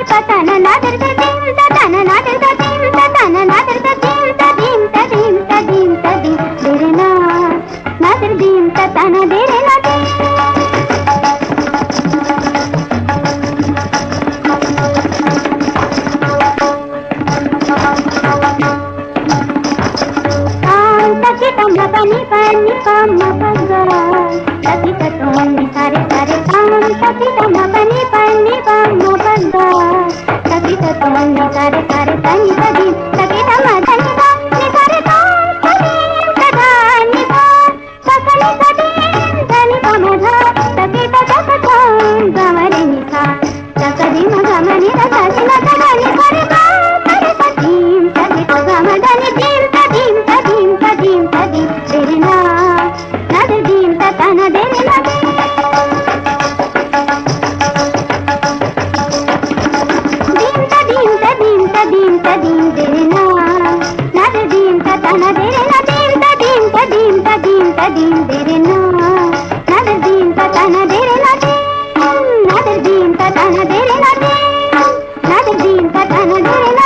పతన నాదర్ దిం తన నాదర్ దిం తన నాదర్ దిం తదిం తదిం తదిం దేరేనా నాదర్ దిం తన దేరేనా తకిటమ్మ పని పని పమ్మ పగ తకిటతోని సరే సరే తాం తకిటమ్మ పని పని పమ్మ పగ తకిటతోని సరే సరే తని తది తకిటమ్మ ధని ధని సరే తాం తది తదాని ధా తకని తది ధని పమధ తకిట తకతాం గమరి నిధా తకది మగమని రసని నగని సరే తాం సరే తదీం తకిట గమదని దీం తదీం తదీం తదీం తదీం దేరేనా నాదర్ దీం తన దేరేనా దీం తదీం తదీం తదీం దేరేనా నాదర్ దీం తన దేరేనా దీం తదీం తదీం తదీం తదీం దేరేనా నాదర్ దీం తన దేరేనా నాదర్ దీం తన దేరేనా నాదర్ దీం తన దేరేనా